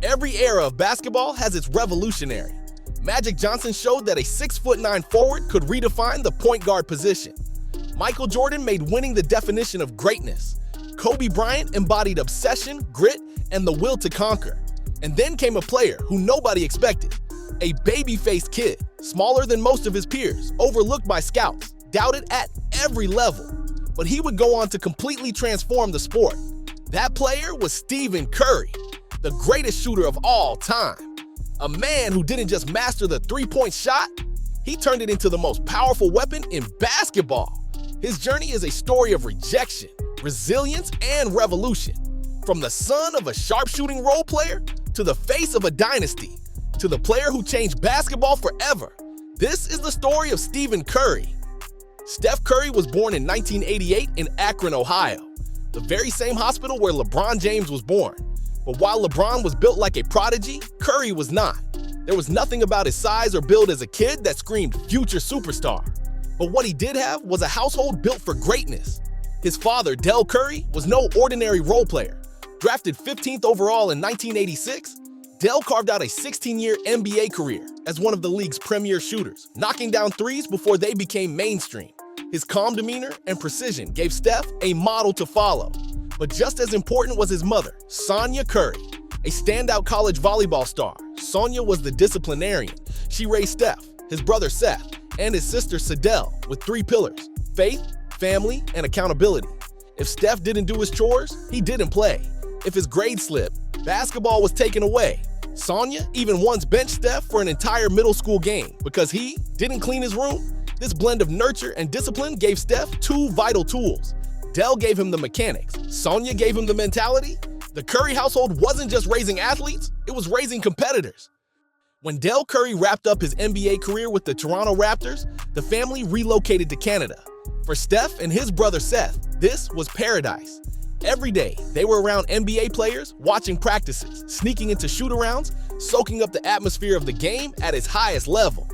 Every era of basketball has its revolutionary. Magic Johnson showed that a 6'9" forward could redefine the point guard position. Michael Jordan made winning the definition of greatness. Kobe Bryant embodied obsession, grit, and the will to conquer. And then came a player who nobody expected. A baby-faced kid, smaller than most of his peers, overlooked by scouts, doubted at every level. But he would go on to completely transform the sport. That player was Stephen Curry, the greatest shooter of all time. A man who didn't just master the three-point shot, he turned it into the most powerful weapon in basketball. His journey is a story of rejection, resilience, and revolution. From the son of a sharpshooting role player to the face of a dynasty, to the player who changed basketball forever. This is the story of Stephen Curry. Steph Curry was born in 1988 in Akron, Ohio, the very same hospital where LeBron James was born. But while LeBron was built like a prodigy, Curry was not. There was nothing about his size or build as a kid that screamed future superstar. But what he did have was a household built for greatness. His father, Del Curry, was no ordinary role player. Drafted 15th overall in 1986, Del carved out a 16-year NBA career as one of the league's premier shooters, knocking down threes before they became mainstream. His calm demeanor and precision gave Steph a model to follow. But just as important was his mother, Sonya Curry, a standout college volleyball star. Sonya was the disciplinarian. She raised Steph, his brother Seth, and his sister Sadell with three pillars: faith, family, and accountability. If Steph didn't do his chores, he didn't play. If his grades slipped, basketball was taken away. Sonya even once benched Steph for an entire middle school game because he didn't clean his room. This blend of nurture and discipline gave Steph two vital tools. Del gave him the mechanics. Sonya gave him the mentality. The Curry household wasn't just raising athletes, it was raising competitors. When Del Curry wrapped up his NBA career with the Toronto Raptors, the family relocated to Canada. For Steph and his brother Seth, this was paradise. Every day, they were around NBA players, watching practices, sneaking into shoot-arounds, soaking up the atmosphere of the game at its highest level.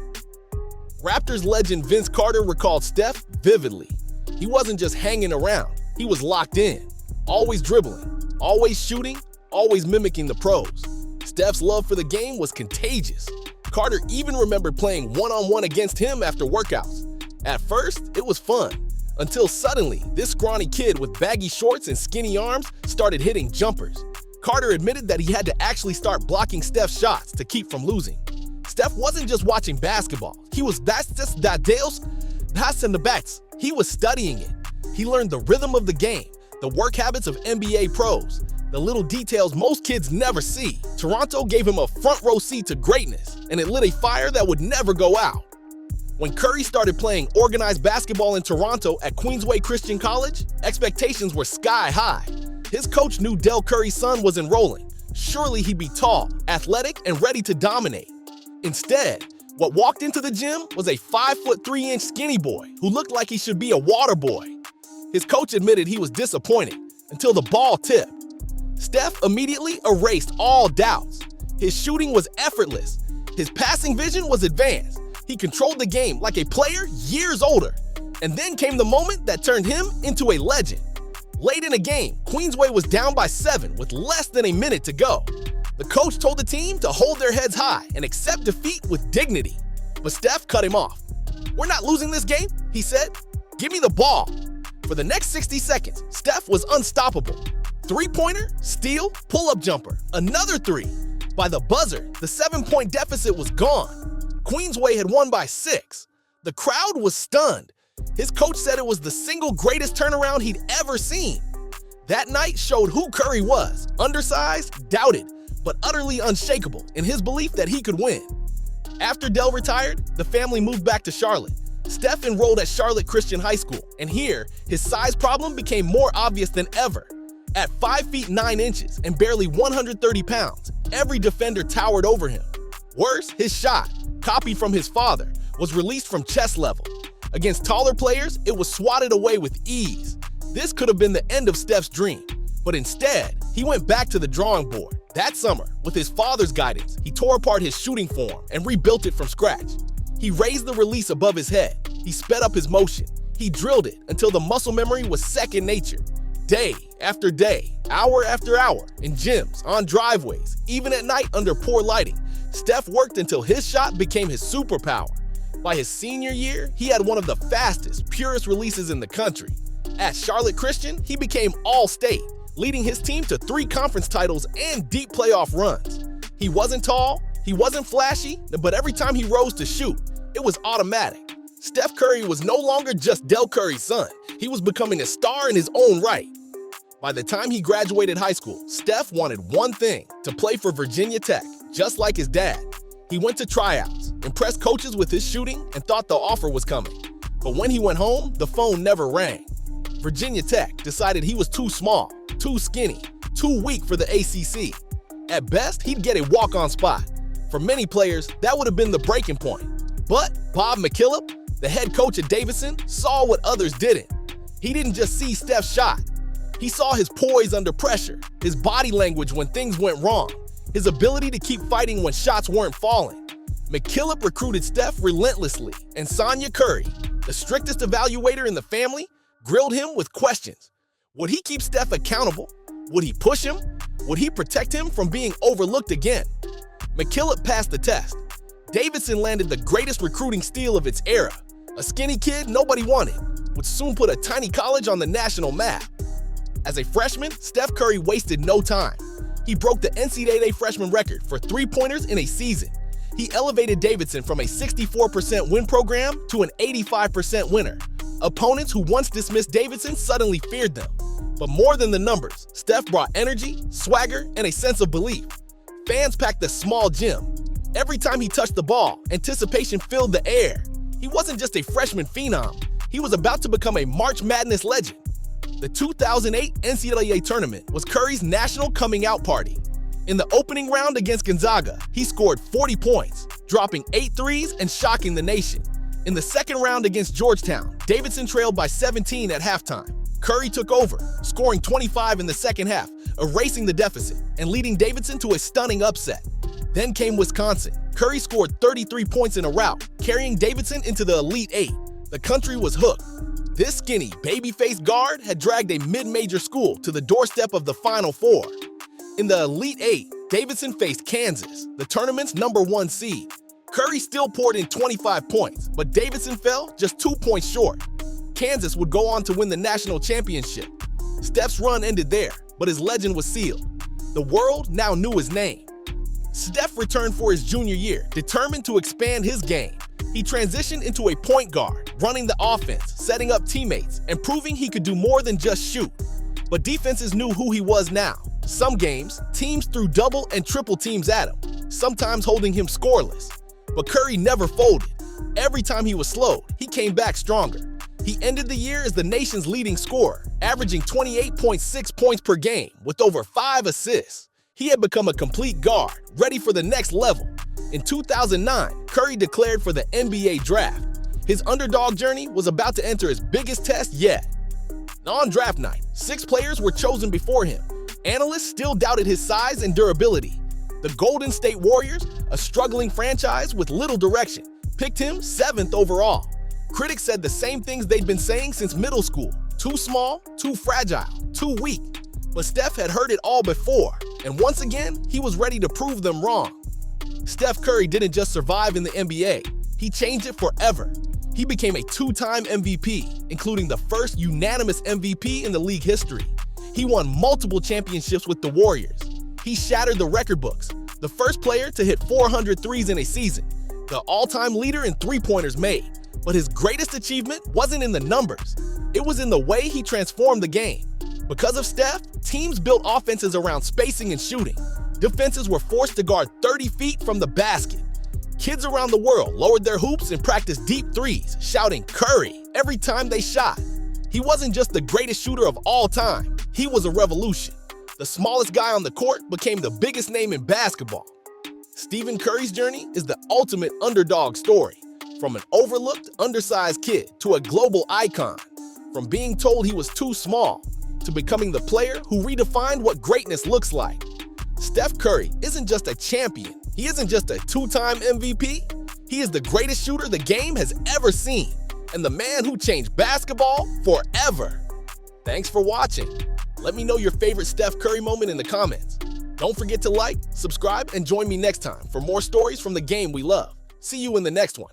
Raptors legend Vince Carter recalled Steph vividly. He wasn't just hanging around, he was locked in. Always dribbling, always shooting, always mimicking the pros. Steph's love for the game was contagious. Carter even remembered playing one-on-one against him after workouts. At first, it was fun, until suddenly, this scrawny kid with baggy shorts and skinny arms started hitting jumpers. Carter admitted that he had to actually start blocking Steph's shots to keep from losing. Steph wasn't just watching basketball. He was He was studying it. He learned the rhythm of the game, the work habits of NBA pros, the little details most kids never see. Toronto gave him a front row seat to greatness, and it lit a fire that would never go out. When Curry started playing organized basketball in Toronto at Queensway Christian College, expectations were sky high. His coach knew Del Curry's son was enrolling. Surely he'd be tall, athletic, and ready to dominate. Instead, what walked into the gym was a 5'3" skinny boy who looked like he should be a water boy. His coach admitted he was disappointed until the ball tipped. Steph immediately erased all doubts. His shooting was effortless. His passing vision was advanced. He controlled the game like a player years older. And then came the moment that turned him into a legend. Late in a game, Queensway was down by 7 with less than a minute to go. The coach told the team to hold their heads high and accept defeat with dignity. But Steph cut him off. "We're not losing this game," he said. "Give me the ball." For the next 60 seconds, Steph was unstoppable. Three-pointer, steal, pull-up jumper, another three. By the buzzer, the 7-point deficit was gone. Queensway had won by 6. The crowd was stunned. His coach said it was the single greatest turnaround he'd ever seen. That night showed who Curry was: undersized, doubted, but utterly unshakable in his belief that he could win. After Del retired, the family moved back to Charlotte. Steph enrolled at Charlotte Christian High School, and here, his size problem became more obvious than ever. At 5 feet 9 inches and barely 130 pounds, every defender towered over him. Worse, his shot, copied from his father, was released from chest level. Against taller players, it was swatted away with ease. This could have been the end of Steph's dream, but instead, he went back to the drawing board. That summer, with his father's guidance, he tore apart his shooting form and rebuilt it from scratch. He raised the release above his head. He sped up his motion. He drilled it until the muscle memory was second nature. Day after day, hour after hour, in gyms, on driveways, even at night under poor lighting, Steph worked until his shot became his superpower. By his senior year, he had one of the fastest, purest releases in the country. At Charlotte Christian, he became All-State, leading his team to 3 conference titles and deep playoff runs. He wasn't tall, he wasn't flashy, but every time he rose to shoot, it was automatic. Steph Curry was no longer just Del Curry's son. He was becoming a star in his own right. By the time he graduated high school, Steph wanted one thing: to play for Virginia Tech, just like his dad. He went to tryouts, impressed coaches with his shooting, and thought the offer was coming. But when he went home, the phone never rang. Virginia Tech decided he was too small, too skinny, too weak for the ACC. At best, he'd get a walk-on spot. For many players, that would have been the breaking point. But Bob McKillop, the head coach at Davidson, saw what others didn't. He didn't just see Steph's shot. He saw his poise under pressure, his body language when things went wrong, his ability to keep fighting when shots weren't falling. McKillop recruited Steph relentlessly, and Sonia Curry, the strictest evaluator in the family, grilled him with questions. Would he keep Steph accountable? Would he push him? Would he protect him from being overlooked again? McKillop passed the test. Davidson landed the greatest recruiting steal of its era. A skinny kid nobody wanted would soon put a tiny college on the national map. As a freshman, Steph Curry wasted no time. He broke the NCAA freshman record for three-pointers in a season. He elevated Davidson from a 64% win program to an 85% winner. Opponents who once dismissed Davidson suddenly feared them. But more than the numbers, Steph brought energy, swagger, and a sense of belief. Fans packed the small gym. Every time he touched the ball, anticipation filled the air. He wasn't just a freshman phenom. He was about to become a March Madness legend. The 2008 NCAA tournament was Curry's national coming out party. In the opening round against Gonzaga, he scored 40 points, dropping 8 threes and shocking the nation. In the second round against Georgetown, Davidson trailed by 17 at halftime. Curry took over, scoring 25 in the second half, erasing the deficit and leading Davidson to a stunning upset. Then came Wisconsin. Curry scored 33 points in a rout, carrying Davidson into the Elite Eight. The country was hooked. This skinny, baby-faced guard had dragged a mid-major school to the doorstep of the Final Four. In the Elite Eight, Davidson faced Kansas, the tournament's #1 seed. Curry still poured in 25 points, but Davidson fell just 2 points short. Kansas would go on to win the national championship. Steph's run ended there, but his legend was sealed. The world now knew his name. Steph returned for his junior year, determined to expand his game. He transitioned into a point guard, running the offense, setting up teammates, and proving he could do more than just shoot. But defenses knew who he was now. Some games, teams threw double and triple teams at him, sometimes holding him scoreless. But Curry never folded. Every time he was slowed, he came back stronger. He ended the year as the nation's leading scorer, averaging 28.6 points per game with over 5 assists. He had become a complete guard, ready for the next level. In 2009, Curry declared for the NBA draft. His underdog journey was about to enter his biggest test yet. On draft night, 6 players were chosen before him. Analysts still doubted his size and durability. The Golden State Warriors, a struggling franchise with little direction, picked him 7th overall. Critics said the same things they'd been saying since middle school: too small, too fragile, too weak. But Steph had heard it all before, and once again, he was ready to prove them wrong. Steph Curry didn't just survive in the NBA, he changed it forever. He became a 2-time MVP, including the first unanimous MVP in the league history. He won multiple championships with the Warriors. He shattered the record books, the first player to hit 400 threes in a season, the all-time leader in three-pointers made. But his greatest achievement wasn't in the numbers. It was in the way he transformed the game. Because of Steph, teams built offenses around spacing and shooting. Defenses were forced to guard 30 feet from the basket. Kids around the world lowered their hoops and practiced deep threes, shouting "Curry" every time they shot. He wasn't just the greatest shooter of all time, he was a revolution. The smallest guy on the court became the biggest name in basketball. Stephen Curry's journey is the ultimate underdog story. From an overlooked, undersized kid to a global icon. From being told he was too small to becoming the player who redefined what greatness looks like. Steph Curry isn't just a champion. He isn't just a 2-time MVP. He is the greatest shooter the game has ever seen, and the man who changed basketball forever. Thanks for watching. Let me know your favorite Steph Curry moment in the comments. Don't forget to like, subscribe, and join me next time for more stories from the game we love. See you in the next one.